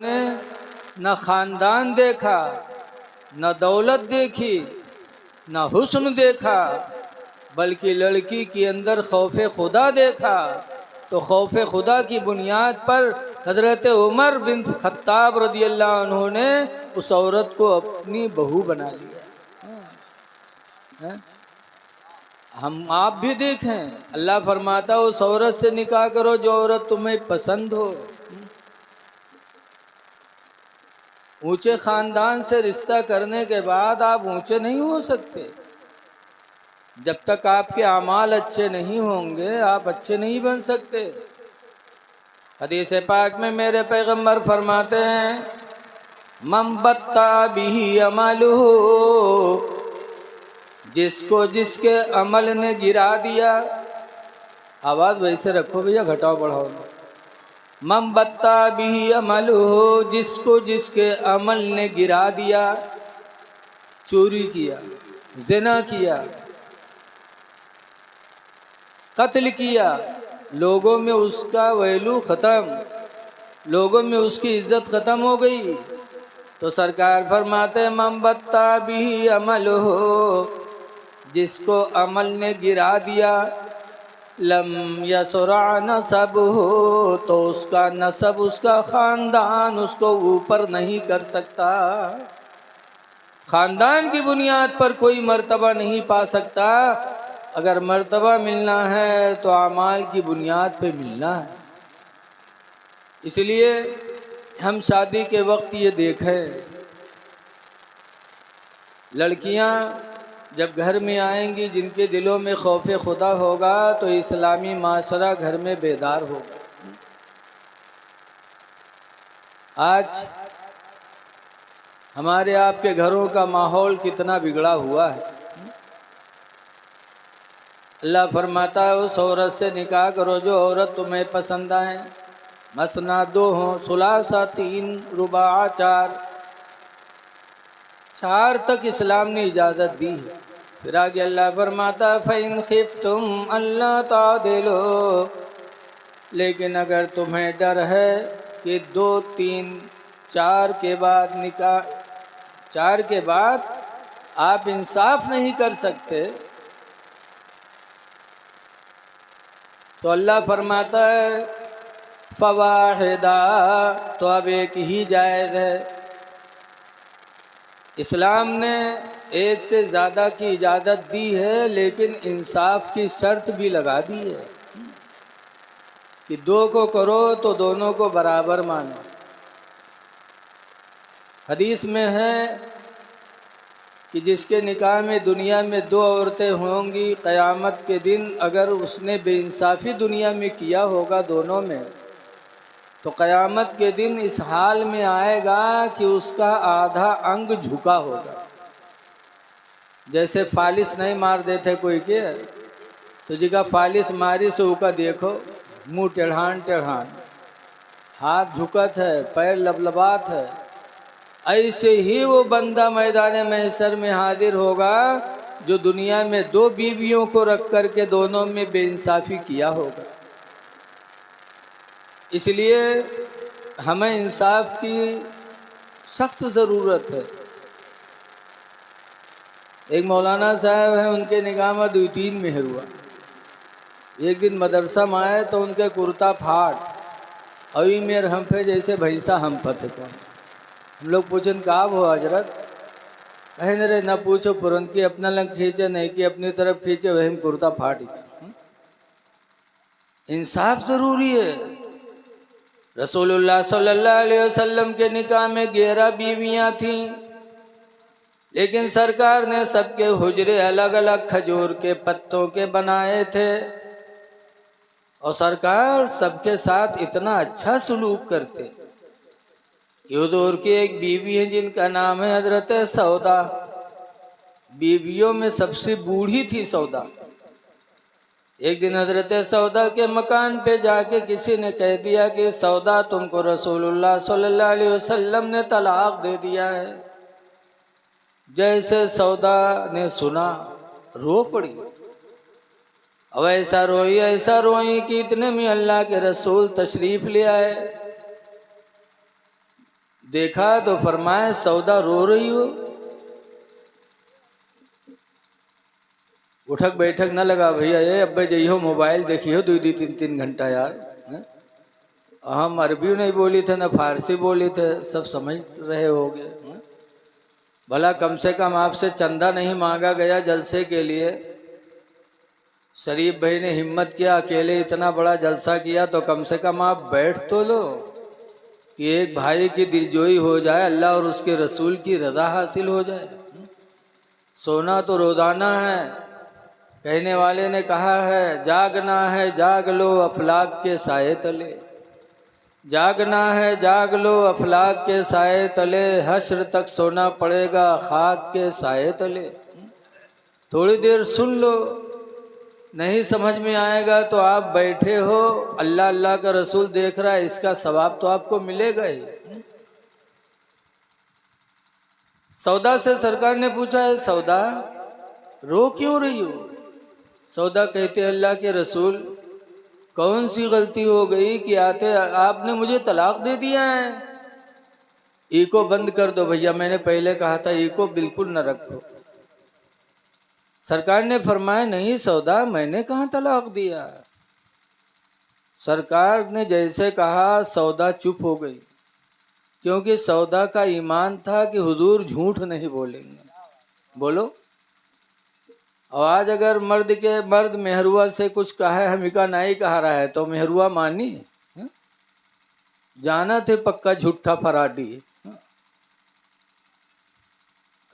نے نہ خاندان دیکھا، نہ دولت دیکھی، نہ حسن دیکھا، بلکہ لڑکی کے اندر خوف خدا دیکھا۔ تو خوف خدا کی بنیاد پر حضرت عمر بن خطاب رضی اللہ عنہ نے اس عورت کو اپنی بہو بنا لیا۔ ہم آپ بھی دیکھیں، اللہ فرماتا اس عورت سے نکاح کرو جو عورت تمہیں پسند ہو۔ اونچے خاندان سے رشتہ کرنے کے بعد آپ اونچے نہیں ہو سکتے۔ جب تک آپ کے اعمال اچھے نہیں ہوں گے آپ اچھے نہیں بن سکتے۔ حدیث پاک میں میرے پیغمبر فرماتے ہیں من بطأ بہ عملہ، جس کو جس کے عمل نے گرا دیا۔ آواز ویسے رکھو بھیا، گھٹاؤ بڑھاؤ۔ من بطأ بہ عملہ، جس کو جس کے عمل نے گرا دیا، چوری کیا، زنا کیا، قتل کیا، لوگوں میں اس کا ویلو ختم، لوگوں میں اس کی عزت ختم ہو گئی، تو سرکار فرماتے من بطأ بہ عملہ، جس کو عمل نے گرا دیا، لم یسرع نسبہ، تو اس کا نسب، اس کا خاندان اس کو اوپر نہیں کر سکتا۔ خاندان کی بنیاد پر کوئی مرتبہ نہیں پا سکتا۔ اگر مرتبہ ملنا ہے تو اعمال کی بنیاد پہ ملنا ہے۔ اس لیے ہم شادی کے وقت یہ دیکھیں، لڑکیاں جب گھر میں آئیں گی جن کے دلوں میں خوف خدا ہوگا تو اسلامی معاشرہ گھر میں بیدار ہوگا۔ آج ہمارے آپ کے گھروں کا ماحول کتنا بگڑا ہوا ہے۔ اللہ فرماتا ہے اس عورت سے نکاح کرو جو عورت تمہیں پسند آئے، مثنا دو ہوں، ثلاثہ تین، رباع چار، چار تک اسلام نے اجازت دی ہے۔ پھر آگے اللہ فرماتا فَإِنْ خِفْتُمْ أَلَّا تَعْدِلُوا، لیکن اگر تمہیں ڈر ہے کہ دو تین چار کے بعد نکاح، چار کے بعد آپ انصاف نہیں کر سکتے، تو اللہ فرماتا ہے فواحدہ، تو اب ایک ہی جائز ہے۔ اسلام نے ایک سے زیادہ کی اجازت دی ہے، لیکن انصاف کی شرط بھی لگا دی ہے کہ دو کو کرو تو دونوں کو برابر مانو۔ حدیث میں ہے کہ جس کے نکاح میں دنیا میں دو عورتیں ہوں گی، قیامت کے دن اگر اس نے بے انصافی دنیا میں کیا ہوگا دونوں میں، تو قیامت کے دن اس حال میں آئے گا کہ اس کا آدھا انگ جھکا ہوگا۔ جیسے فالس نہیں مار دیتے کوئی کے، تو جی کا فالس ماری سے اوکا دیکھو، منہ ٹیڑھان ٹیڑھان، ہاتھ جھکت ہے، پیر لبلبات ہے، ایسے ہی وہ بندہ میدان محشر میں حاضر ہوگا جو دنیا میں دو بیویوں کو رکھ کر کے دونوں میں بے انصافی کیا ہوگا۔ اس لیے ہمیں انصاف کی سخت ضرورت ہے۔ ایک مولانا صاحب ہیں، ان کے نکاح میں 2-3 مہر ہوا۔ ایک دن مدرسہ میں آئے تو ان کے کرتا پھاٹ، اوی میر ہم پہ جیسے بھینسا ہم پتہ کو۔ ہم لوگ پوچھیں کہا ہو حضرت، کہیں رے نہ پوچھو پرن کی اپنا لنگ کھینچے نہیں کہ اپنی طرف کھینچے وہم کرتا پھاٹ گیا۔ انصاف ضروری ہے۔ رسول اللہ صلی اللہ علیہ وسلم کے نکاح میں 11 بیویاں تھیں، لیکن سرکار نے سب کے حجرے الگ الگ کھجور کے پتوں کے بنائے تھے، اور سرکار سب کے ساتھ اتنا اچھا سلوک کرتے کہ حضور کی ایک بیوی ہے جن کا نام ہے حضرت سودا، بیویوں میں سب سے بوڑھی تھی سودا۔ ایک دن حضرت سودا کے مکان پہ جا کے کسی نے کہہ دیا کہ سودا تم کو رسول اللہ صلی اللہ علیہ وسلم نے طلاق دے دیا ہے۔ جیسے سودا نے سنا رو پڑی، اب ایسا روئی کہ اتنے میں اللہ کے رسول تشریف لے آئے۔ دیکھا تو فرمایا سودا رو رہی ہو؟ اٹھک بیٹھک نہ لگا بھیا یہ ابے جائیو موبائل دیکھیو 2-3 گھنٹہ یار. ہم عربی نہیں بولی تھے نہ فارسی بولی تھے، سب سمجھ رہے ہوگے. بھلا کم سے کم آپ سے چندہ نہیں مانگا گیا جلسے کے لیے. شریف بھائی نے ہمت کیا، اکیلے اتنا بڑا جلسہ کیا، تو کم سے کم آپ بیٹھ تو لو کہ ایک بھائی کی دلجوئی ہو جائے، اللہ اور اس کے رسول کی رضا حاصل ہو جائے. سونا تو روزانہ ہے. کہنے والے نے کہا ہے جاگنا ہے جاگ لو افلاک کے سائے تلے، جاگنا ہے جاگ لو افلاک کے سائے تلے، حشر تک سونا پڑے گا خاک کے سائے تلے. تھوڑی دیر سن لو، نہیں سمجھ میں آئے گا تو آپ بیٹھے ہو، اللہ اللہ کا رسول دیکھ رہا ہے، اس کا ثواب تو آپ کو ملے گا ہی. سودا سے سرکار نے پوچھا ہے سودا رو کیوں رہی ہو؟ سودا کہتے اللہ کے رسول کون سی غلطی ہو گئی کہ آتے آپ نے مجھے طلاق دے دیا ہے؟ ایکو بند کر دو بھیا، میں نے پہلے کہا تھا ایکو بالکل نہ رکھو. سرکار نے فرمایا نہیں سودا میں نے کہاں طلاق دیا. سرکار نے جیسے کہا سودا چپ ہو گئی، کیونکہ سودا کا ایمان تھا کہ حضور جھوٹ نہیں بولیں گے. بولو، اور آج اگر مرد مہروا سے کچھ کہا ہے ہم کا نہیں کہا رہا ہے تو مہروا مانی جانا تھے پکا جھوٹا فراڈی.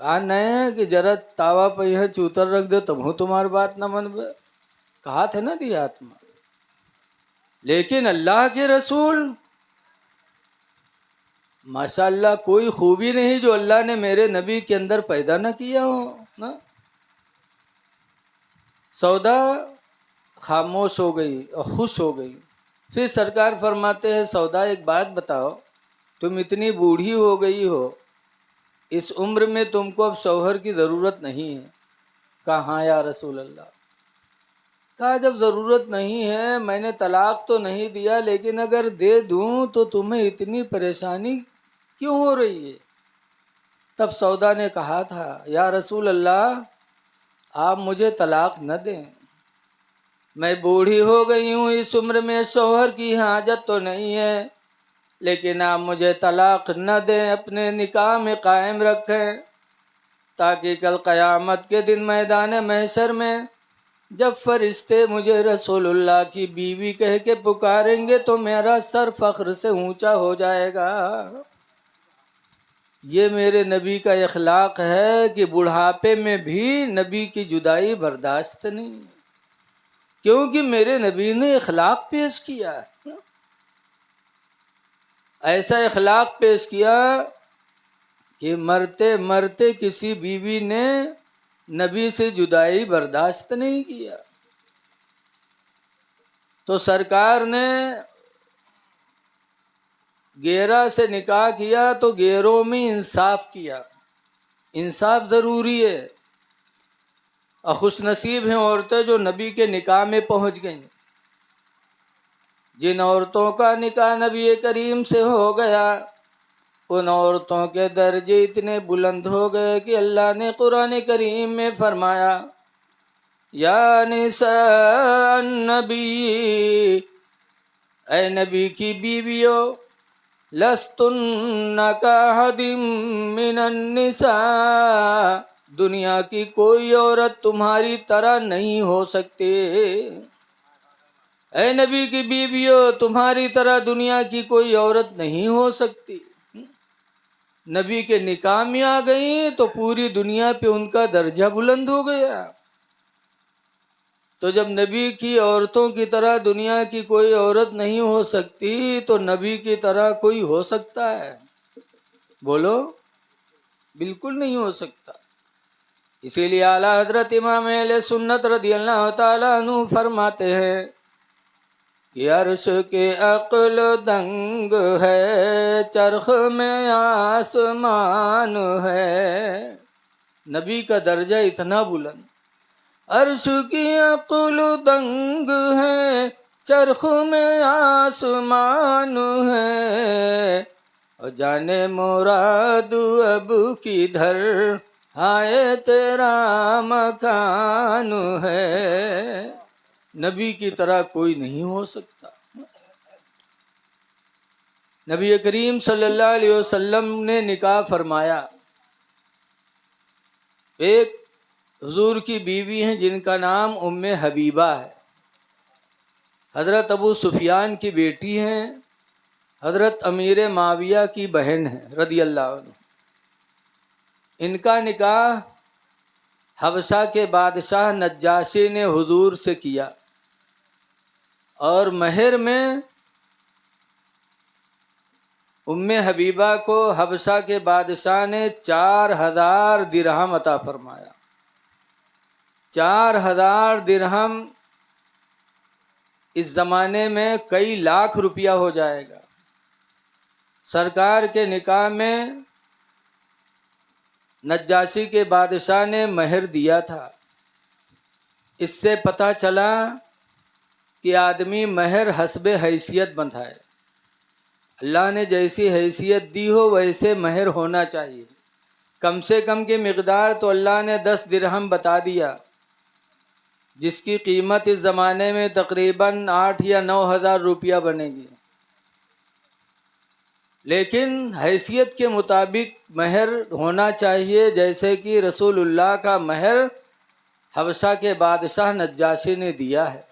کہا نہیں کہ جرا تاوا پہ ہے چوتر رکھ دے تب ہوں تمہاری بات نہ من بے، کہا تھے نا دیہات میں. لیکن اللہ کے رسول ماشاءاللہ کوئی خوبی نہیں جو اللہ نے میرے نبی کے اندر پیدا نہ کیا ہو نا. سودا خاموش ہو گئی اور خوش ہو گئی. پھر سرکار فرماتے ہیں سودا ایک بات بتاؤ، تم اتنی بوڑھی ہو گئی ہو، اس عمر میں تم کو اب شوہر کی ضرورت نہیں ہے. کہا ہاں یا رسول اللہ. کہا جب ضرورت نہیں ہے، میں نے طلاق تو نہیں دیا، لیکن اگر دے دوں تو تمہیں اتنی پریشانی کیوں ہو رہی ہے؟ تب سودا نے کہا تھا یا رسول اللہ آپ مجھے طلاق نہ دیں، میں بوڑھی ہو گئی ہوں، اس عمر میں شوہر کی حاجت تو نہیں ہے، لیکن آپ مجھے طلاق نہ دیں، اپنے نکاح میں قائم رکھیں، تاکہ کل قیامت کے دن میدان محشر میں جب فرشتے مجھے رسول اللہ کی بیوی کہہ کے پکاریں گے تو میرا سر فخر سے اونچا ہو جائے گا. یہ میرے نبی کا اخلاق ہے کہ بڑھاپے میں بھی نبی کی جدائی برداشت نہیں، کیونکہ میرے نبی نے اخلاق پیش کیا، ایسا اخلاق پیش کیا کہ مرتے مرتے کسی بیوی نے نبی سے جدائی برداشت نہیں کیا. تو سرکار نے گیرا سے نکاح کیا تو گیروں میں انصاف کیا. انصاف ضروری ہے، اور خوش نصیب ہیں عورتیں جو نبی کے نکاح میں پہنچ گئیں. جن عورتوں کا نکاح نبی کریم سے ہو گیا ان عورتوں کے درجے اتنے بلند ہو گئے کہ اللہ نے قرآن کریم میں فرمایا یا نساء النبی، اے نبی کی بیویوں، لستن کاحد من النساء، دنیا کی کوئی عورت تمہاری طرح نہیں ہو سکتی. اے نبی کی بیویوں، تمہاری طرح دنیا کی کوئی عورت نہیں ہو سکتی. نبی کے نکاح میں آ گئی تو پوری دنیا پہ ان کا درجہ بلند ہو گیا. تو جب نبی کی عورتوں کی طرح دنیا کی کوئی عورت نہیں ہو سکتی تو نبی کی طرح کوئی ہو سکتا ہے؟ بولو، بالکل نہیں ہو سکتا. اسی لیے اعلیٰ حضرت امام اہل سنت رضی اللہ تعالیٰ عنہ فرماتے ہیں کہ عرش کے عقل دنگ ہے، چرخ میں آسمان ہے. نبی کا درجہ اتنا بلند، عرش کی عقل دنگ ہے، چرخ میں آسمان ہے، اور جانے مراد اب کدھر ہائے تیرا مکان ہے، نبی کی طرح کوئی نہیں ہو سکتا۔ نبی کریم صلی اللہ علیہ وسلم نے نکاح فرمایا۔ ایک حضور کی بیوی ہیں جن کا نام ام حبیبہ ہے، حضرت ابو سفیان کی بیٹی ہیں، حضرت امیر معاویہ کی بہن ہیں رضی اللہ عنہ۔ ان کا نکاح حبشہ کے بادشاہ نجاشی نے حضور سے کیا، اور مہر میں ام حبیبہ کو حبشہ کے بادشاہ نے 4000 درہم عطا فرمایا۔ 4000 درہم اس زمانے میں کئی لاکھ روپیہ ہو جائے گا۔ سرکار کے نکاح میں نجاشی کے بادشاہ نے مہر دیا تھا۔ اس سے پتہ چلا کہ آدمی مہر حسب حیثیت بندھائے، اللہ نے جیسی حیثیت دی ہو ویسے مہر ہونا چاہیے۔ کم سے کم کی مقدار تو اللہ نے 10 درہم بتا دیا، جس کی قیمت اس زمانے میں تقریباً 8 یا 9 ہزار روپیہ بنے گی، لیکن حیثیت کے مطابق مہر ہونا چاہیے، جیسے کہ رسول اللہ کا مہر حبشہ کے بادشاہ نجاشی نے دیا ہے۔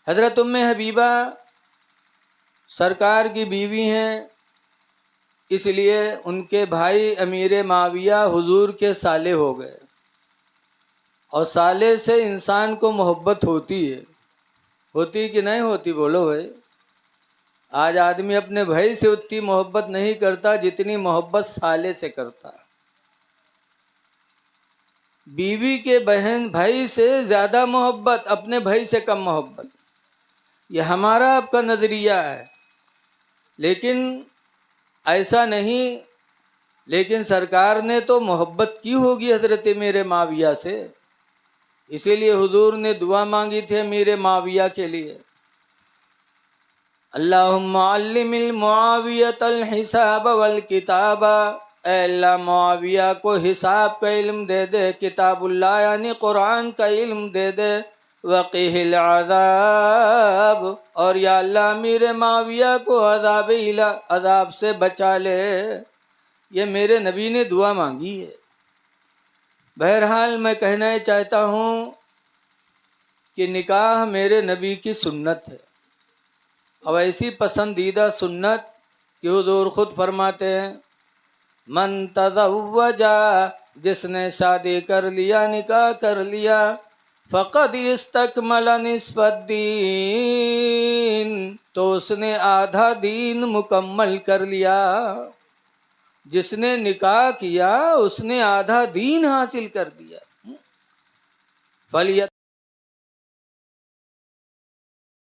حضرت ام حبیبہ سرکار کی بیوی ہیں، اس لیے ان کے بھائی امیر معاویہ حضور کے سالے ہو گئے، اور سالے سے انسان کو محبت ہوتی ہے، ہوتی کہ نہیں ہوتی بولو بھائی؟ آج آدمی اپنے بھائی سے اتنی محبت نہیں کرتا جتنی محبت سالے سے کرتا ہے۔ بیوی کے بہن بھائی سے زیادہ محبت، اپنے بھائی سے کم محبت، یہ ہمارا آپ کا نظریہ ہے، لیکن ایسا نہیں۔ لیکن سرکار نے تو محبت کی ہوگی حضرت امیر معاویہ سے، اسی لیے حضور نے دعا مانگی تھی امیر معاویہ کے لیے، اللہم علم المعاویۃ الحساب والکتاب، اے اللہ معاویہ کو حساب کا علم دے دے، کتاب اللہ یعنی قرآن کا علم دے دے، وقیہ العذاب، اور یا اللہ امیر معاویہ کو عذاب سے بچا لے۔ یہ میرے نبی نے دعا مانگی ہے۔ بہرحال میں کہنا چاہتا ہوں کہ نکاح میرے نبی کی سنت ہے، اب ایسی پسندیدہ سنت کہ حضور خود فرماتے ہیں من تزوجا، جس نے شادی کر لیا، نکاح کر لیا، فقد استکمل نصف الدین، تو اس نے آدھا دین مکمل کر لیا۔ جس نے نکاح کیا اس نے آدھا دین حاصل کر دیا۔